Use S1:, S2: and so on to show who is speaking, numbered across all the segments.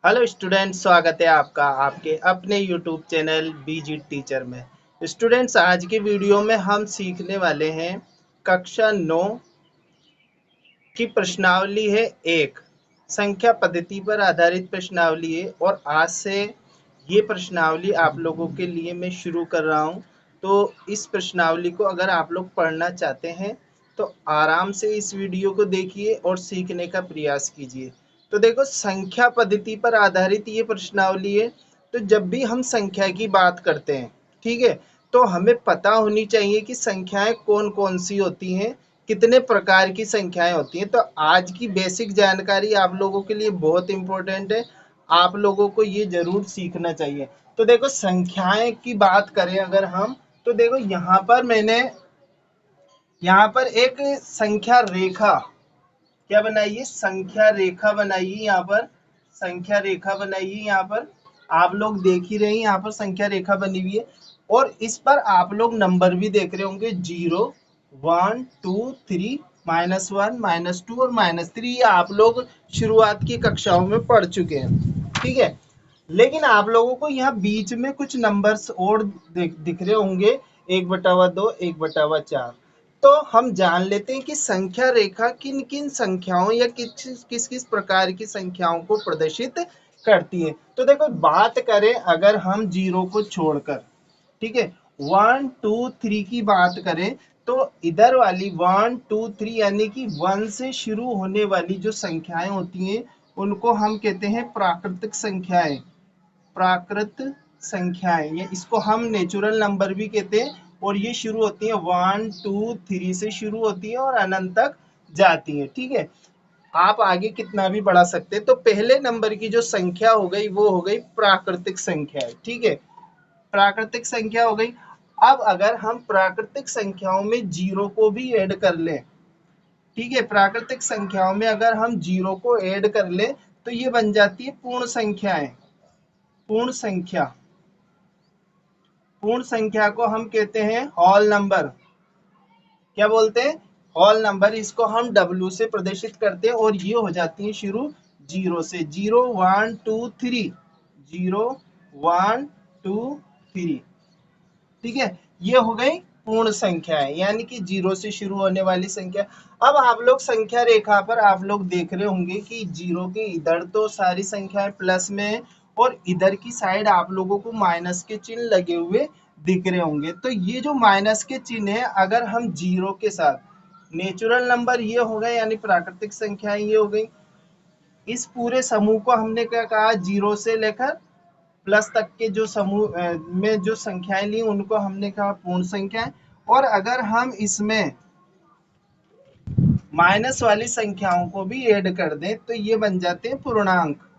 S1: Hello student, स्वागत है आपका आपके अपने यूट्यूब चैनल बीजी टीचर में। स्टूडेंट्स, आज की वीडियो में हम सीखने वाले हैं कक्षा 9 की प्रश्नावली है। एक संख्या पद्धति पर आधारित प्रश्नावली है और आज से ये प्रश्नावली आप लोगों के लिए मैं शुरू कर रहा हूँ। तो इस प्रश्नावली को अगर आप लोग पढ़ना चाहते हैं तो आराम से इस वीडियो को देखिए और सीखने का प्रयास कीजिए। तो देखो, संख्या पद्धति पर आधारित ये प्रश्नावली है। तो जब भी हम संख्या की बात करते हैं, ठीक है, तो हमें पता होनी चाहिए कि संख्याएं कौन कौन सी होती हैं, कितने प्रकार की संख्याएं होती हैं। तो आज की बेसिक जानकारी आप लोगों के लिए बहुत इंपॉर्टेंट है, आप लोगों को ये जरूर सीखना चाहिए। तो देखो, संख्याएं की बात करें अगर हम, तो देखो यहाँ पर एक संख्या रेखा क्या बनाइए, संख्या रेखा बनाइए। यहाँ पर संख्या रेखा बनाइए। यहाँ पर आप लोग देख ही रहे हैं, यहाँ पर संख्या रेखा बनी हुई है और इस पर आप लोग नंबर भी देख रहे होंगे, 0, 1, 2, 3, -1, -2 और -3। ये आप लोग शुरुआत की कक्षाओं में पढ़ चुके हैं, ठीक है। लेकिन आप लोगों को यहाँ बीच में कुछ नंबर्स और दिख रहे होंगे, 1/2, 1/4। तो हम जान लेते हैं कि संख्या रेखा किन किन संख्याओं या किस किस किस प्रकार की संख्याओं को प्रदर्शित करती है। तो देखो, बात करें अगर हम 0 को छोड़कर, ठीक है, 1, 2, 3 की बात करें, तो इधर वाली 1, 2, 3 यानी कि 1 से शुरू होने वाली जो संख्याएं होती हैं उनको हम कहते हैं प्राकृतिक संख्याएं। प्राकृत संख्याएं, ये इसको हम नेचुरल नंबर भी कहते हैं और ये शुरू होती है 1, 2, 3 से शुरू होती है और अनंत तक जाती है, ठीक है। आप आगे कितना भी बढ़ा सकते हैं। तो पहले नंबर की जो संख्या हो गई वो हो गई प्राकृतिक संख्या, ठीक है, प्राकृतिक संख्या हो गई। अब अगर हम प्राकृतिक संख्याओं में जीरो को भी ऐड कर लें, ठीक है, प्राकृतिक संख्याओं में अगर हम जीरो को ऐड कर लें तो ये बन जाती है पूर्ण संख्याएं। पूर्ण संख्या, पूर्ण संख्या को हम कहते हैं होल नंबर। क्या बोलते हैं? Whole number. इसको हम डब्ल्यू से प्रदर्शित करते हैं और ये हो जाती है शुरू जीरो से। 0, 1, 2, 3, 0, 1, 2, 3, ठीक है। ये हो गई पूर्ण संख्या है, यानी कि जीरो से शुरू होने वाली संख्या। अब आप लोग संख्या रेखा पर आप लोग देख रहे होंगे कि जीरो के इधर तो सारी संख्याएं प्लस में है और इधर की साइड आप लोगों को माइनस के चिन्ह लगे हुए दिख रहे होंगे। तो ये जो माइनस के चिन्ह है, अगर हम जीरो के साथ नेचुरल नंबर ये हो गए यानी प्राकृतिक संख्याएं ये हो गई, इस पूरे समूह को हमने क्या कहा, जीरो से लेकर प्लस तक के जो समूह में जो संख्याएं ली उनको हमने कहा पूर्ण संख्याएं। और अगर हम इसमें माइनस वाली संख्याओं को भी ऐड कर दें तो ये बन जाते हैं पूर्णांक।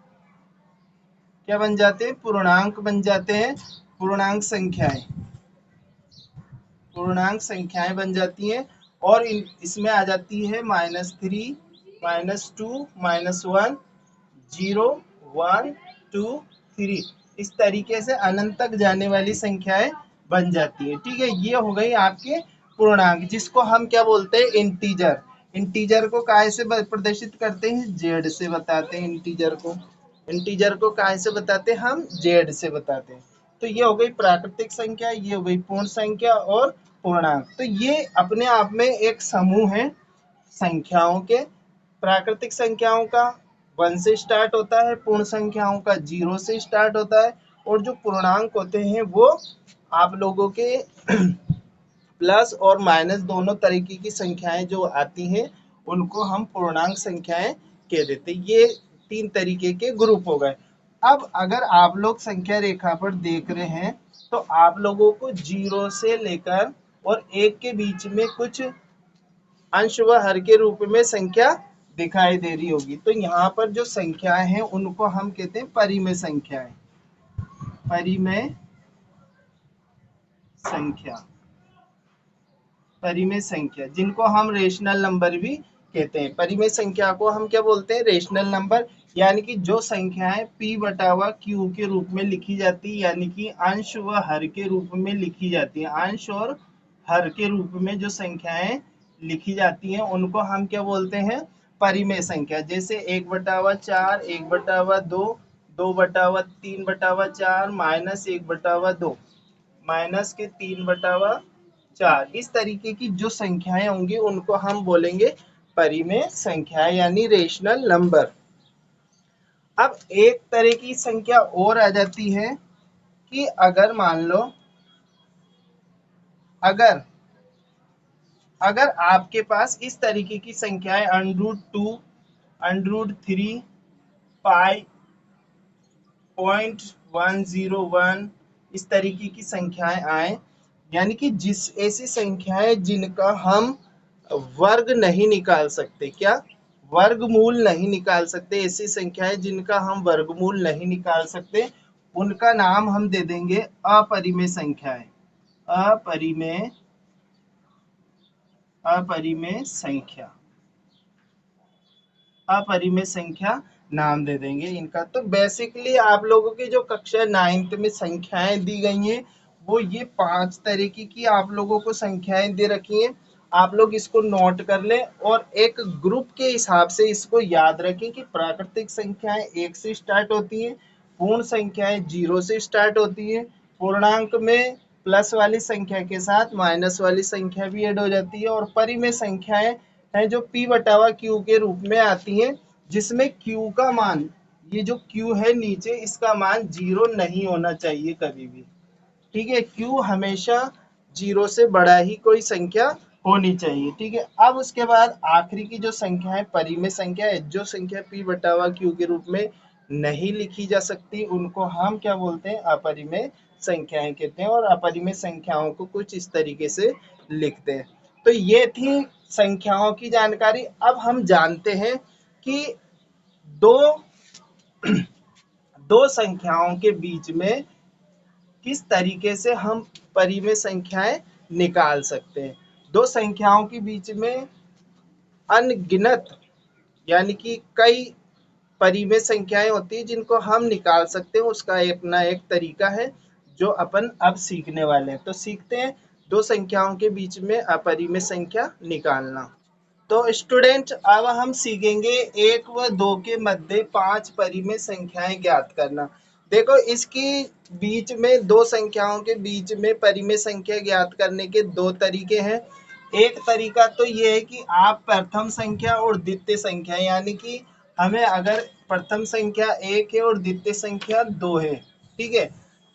S1: क्या बन जाते हैं? पूर्णांक बन जाते हैं। पूर्णांक संख्याएं, पूर्णांक संख्याएं बन जाती हैं और इसमें आ जाती है -3, -2, -1, 0, 1, 2, 3। इस तरीके से अनंत तक जाने वाली संख्याएं बन जाती है, ठीक है। ये हो गई आपके पूर्णांक, जिसको हम क्या बोलते हैं, इंटीजर। इंटीजर को काय से प्रदर्शित करते हैं? जेड से बताते हैं इंटीजर को। इंटीजर को काय से बताते हैं? हम जेड से बताते हैं। तो ये हो गई प्राकृतिक संख्या, ये हो गई पूर्ण संख्या और पूर्णांक। तो ये अपने आप में एक समूह है संख्याओं के। प्राकृतिक संख्याओं का 1 से स्टार्ट होता है, पूर्ण संख्याओं का 0 से स्टार्ट होता है और जो पूर्णांक होते हैं वो आप लोगों के प्लस और माइनस दोनों तरीके की संख्याएं जो आती हैं उनको हम पूर्णांक संख्याएं कह देते हैं। ये 3 तरीके के ग्रुप हो गए। अब अगर आप लोग संख्या रेखा पर देख रहे हैं तो आप लोगों को 0 से लेकर और 1 के बीच में कुछ अंश व हर के रूप में संख्या दिखाई दे रही होगी। तो यहाँ पर जो संख्याएं हैं उनको हम कहते हैं परिमेय संख्याएं। परिमेय संख्या, परिमेय संख्या, जिनको हम रेशनल नंबर भी कहते हैं। परिमेय संख्या को हम क्या बोलते हैं? Rational number. यानी कि जो संख्याएं p बटा व q के रूप में लिखी जाती है, यानी कि अंश व हर के रूप में लिखी जाती है। अंश और हर के रूप में जो संख्याएं लिखी जाती हैं उनको हम क्या बोलते हैं? परिमेय संख्या। जैसे 1/4, 1/2, 2/3/4 माइनस 1/2 माइनस के 3/4। इस तरीके की जो संख्याएं होंगी उनको हम बोलेंगे परिमेय संख्या यानी रेशनल नंबर। अब एक तरह की संख्या और आ जाती है कि अगर मान लो अगर अगर आपके पास इस तरीके की संख्याएं √2 √3 पाई 0.101 इस तरीके की संख्याएं आए, यानी कि जिस ऐसी संख्याएं जिनका हम वर्ग नहीं निकाल सकते, क्या वर्गमूल नहीं निकाल सकते, ऐसी संख्याएं जिनका हम वर्गमूल नहीं निकाल सकते, उनका नाम हम दे देंगे अपरिमेय संख्याएं। अपरिमेय अपरिमेय संख्या अपरिमेय संख्या नाम दे देंगे इनका। तो बेसिकली आप लोगों की जो कक्षा 9th में संख्याएं दी गई हैं वो ये 5 तरीके की आप लोगों को संख्याएं दे रखी हैं। आप लोग इसको नोट कर लें और एक ग्रुप के हिसाब से इसको याद रखें कि प्राकृतिक संख्याएं 1 से स्टार्ट होती हैं, पूर्ण संख्याएं 0 से स्टार्ट होती हैं, पूर्णांक में प्लस वाली संख्या के साथ माइनस वाली संख्या भी ऐड हो जाती है, और परिमेय संख्याएं हैं जो P/Q के रूप में आती हैं, जिसमें Q का मान, ये जो Q है नीचे, इसका मान 0 नहीं होना चाहिए कभी भी। ठीक है, Q हमेशा 0 से बड़ा ही कोई संख्या होनी चाहिए। ठीक है, अब उसके बाद आखिरी की जो संख्या है परिमेय संख्या है, जो संख्या P/Q के रूप में नहीं लिखी जा सकती उनको हम क्या बोलते हैं, अपरिमेय संख्याएं कहते हैं। और अपरिमेय संख्याओं को कुछ इस तरीके से लिखते हैं। तो ये थी संख्याओं की जानकारी। अब हम जानते हैं कि दो दो संख्याओं के बीच में किस तरीके से हम परिमेय संख्याएं निकाल सकते हैं। दो संख्याओं के बीच में अनगिनत यानी कि कई परिमेय संख्याएं होती है जिनको हम निकाल सकते हैं, उसका अपना एक तरीका है जो अपन अब सीखने वाले हैं। तो सीखते हैं दो संख्याओं के बीच में अपरिमेय संख्या निकालना। तो स्टूडेंट अब हम सीखेंगे 1 व 2 के मध्य 5 परिमेय संख्याएं ज्ञात करना। देखो, इसकी बीच में दो संख्याओं के बीच में परिमेय संख्या ज्ञात करने के दो तरीके हैं। एक तरीका तो ये है कि आप प्रथम संख्या और द्वितीय संख्या, यानी कि हमें अगर प्रथम संख्या 1 है और द्वितीय संख्या 2 है, ठीक है,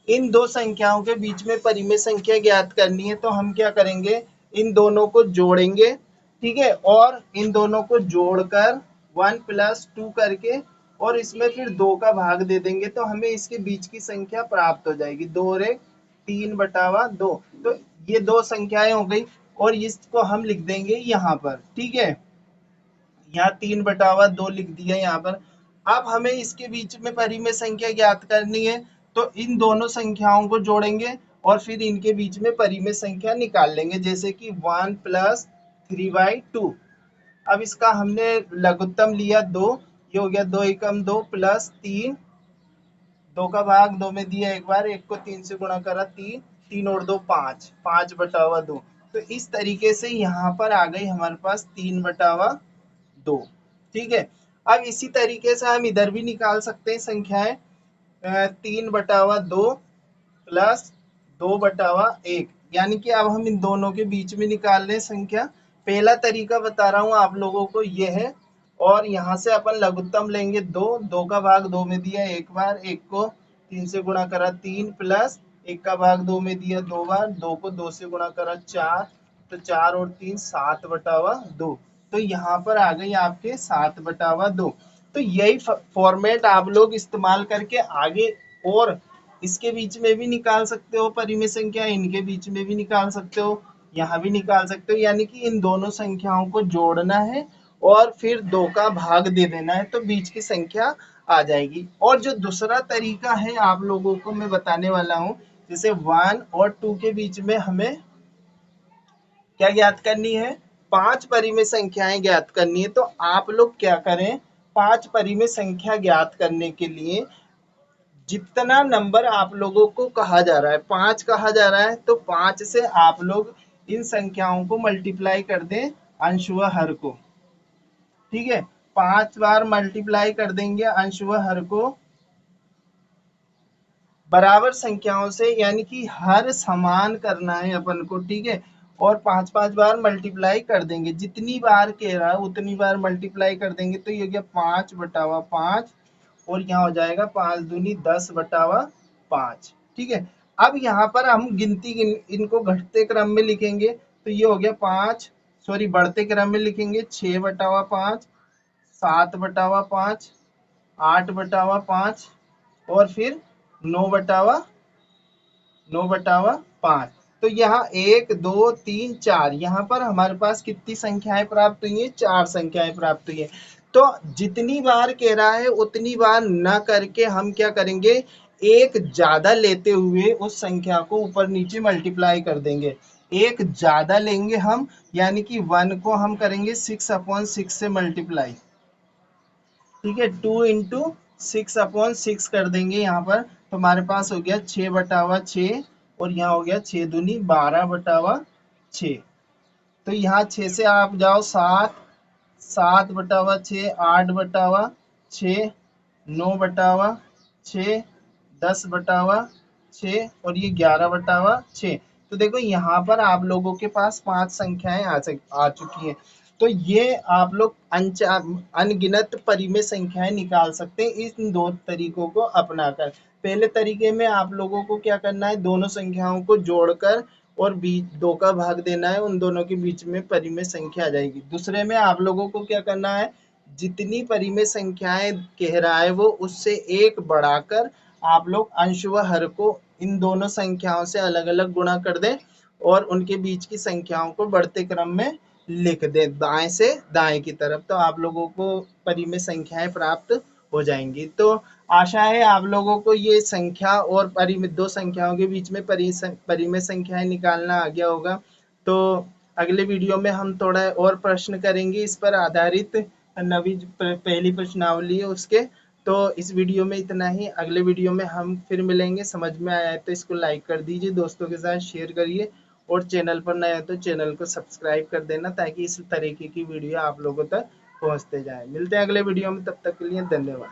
S1: इन दो संख्याओं के बीच में परिमेय संख्या ज्ञात करनी है, तो हम क्या करेंगे, इन दोनों को जोड़ेंगे। ठीक है, और इन दोनों को जोड़कर 1 + 2 करके और इसमें फिर 2 का भाग दे देंगे, तो हमें इसके बीच की संख्या प्राप्त हो जाएगी। 2 और 1 3/2। तो ये दो संख्याएं हो गई और इसको हम लिख देंगे यहाँ पर। ठीक है, यहाँ 3/2 लिख दिया यहाँ पर। अब हमें इसके बीच में परिमेय संख्या ज्ञात करनी है, तो इन दोनों संख्याओं को जोड़ेंगे और फिर इनके बीच में परिमेय संख्या निकाल लेंगे, जैसे कि 1 + 3/2। अब इसका हमने लघुत्तम लिया 2, ये हो गया 2 एकम 2 + 3, 2 का भाग 2 में दिया एक बार, 1 को 3 से गुणा करा 3, 3 और 2 5, 5/2। तो इस तरीके से यहाँ पर आ गई हमारे पास 3/2। ठीक है, अब इसी तरीके से हम इधर भी निकाल सकते हैं संख्याएं। 3/2 + 2/1, यानी कि अब हम इन दोनों के बीच में निकाल रहे हैं संख्या। पहला तरीका बता रहा हूँ आप लोगों को, ये है। और यहाँ से अपन लघुत्तम लेंगे 2, 2 का भाग 2 में दिया एक बार, 1 को 3 से गुणा करा 3, प्लस 1 का भाग 2 में दिया 2 बार, 2 को 2 से गुणा करा 4, तो 4 और 3 7/2। तो यहाँ पर आ गई आपके 7/2। तो यही फॉर्मेट आप लोग इस्तेमाल करके आगे और इसके बीच में भी निकाल सकते हो परिमेय संख्या, इनके बीच में भी निकाल सकते हो, यहाँ भी निकाल सकते हो, यानी कि इन दोनों संख्याओं को जोड़ना है और फिर 2 का भाग दे देना है, तो बीच की संख्या आ जाएगी। और जो दूसरा तरीका है आप लोगों को मैं बताने वाला हूँ, जैसे 1 और 2 के बीच में हमें क्या ज्ञात करनी है, 5 परिमेय संख्याएं ज्ञात करनी है। तो आप लोग क्या करें, 5 परिमेय संख्या ज्ञात करने के लिए जितना नंबर आप लोगों को कहा जा रहा है, 5 कहा जा रहा है, तो 5 से आप लोग इन संख्याओं को मल्टीप्लाई कर दें अंश व हर को। ठीक है, 5 बार मल्टीप्लाई कर देंगे अंश व हर को, बराबर संख्याओं से, यानी कि हर समान करना है अपन को, ठीक है। और 5-5 बार मल्टीप्लाई कर देंगे, जितनी बार कह रहा है उतनी बार मल्टीप्लाई कर देंगे। तो ये हो गया 5/5, और यहाँ हो जाएगा 5 दूनी 10/5, ठीक है। अब यहाँ पर हम गिनती इनको घटते क्रम में लिखेंगे। तो ये हो गया 5, सॉरी बढ़ते क्रम में लिखेंगे 6/5, 7/5, 8/5, और फिर 9/5। तो यहाँ 1 2 3 4, यहाँ पर हमारे पास कितनी संख्याएं प्राप्त हुई है? 4 संख्याएं प्राप्त हुई है। तो जितनी बार कह रहा है उतनी बार न करके हम क्या करेंगे, एक ज्यादा लेते हुए उस संख्या को ऊपर नीचे मल्टीप्लाई कर देंगे। एक ज्यादा लेंगे हम, यानी कि 1 को हम करेंगे 6/6 से मल्टीप्लाई, ठीक है। 2 × 6/6 कर देंगे यहाँ पर। तो हमारे पास हो गया 6/6, और यहाँ हो गया 6 दूनी 12/6। तो यहाँ 6 से आप जाओ 7, 7/6, 8/6, 9/6, 10/6, और ये 11/6। तो देखो यहाँ पर आप लोगों के पास 5 संख्याएं आ चुकी हैं। तो ये आप लोग अनगिनत परिमेय संख्याएं निकाल सकते हैं इन दो तरीकों को अपनाकर। पहले तरीके में आप लोगों को क्या करना है, दोनों संख्याओं को जोड़कर और बीच 2 का भाग देना है, उन दोनों के बीच में परिमेय संख्या आ जाएगी। दूसरे में आप लोगों को क्या करना है, जितनी परिमेय संख्याएं कह रहा है वो उससे एक बढ़ाकर आप लोग अंश व हर को इन दोनों संख्याओं से अलग अलग गुणा कर दें, और उनके बीच की संख्याओं को बढ़ते क्रम में लिख दें दाएं से दाएं की तरफ। तो आप लोगों को परिमेय संख्याएं प्राप्त हो जाएंगी। तो आशा है आप लोगों को ये संख्या और परिमित दो संख्याओं के बीच में परिमेय संख्याएं निकालना आ गया होगा। तो अगले वीडियो में हम थोड़ा और प्रश्न करेंगे इस पर आधारित, नवी पहली प्रश्नावली है उसके। तो इस वीडियो में इतना ही, अगले वीडियो में हम फिर मिलेंगे। समझ में आया है तो इसको लाइक कर दीजिए, दोस्तों के साथ शेयर करिए, और चैनल पर नए हो तो चैनल को सब्सक्राइब कर देना, ताकि इस तरीके की वीडियो आप लोगों तक पहुंचते जाए। मिलते हैं अगले वीडियो में, तब तक के लिए धन्यवाद।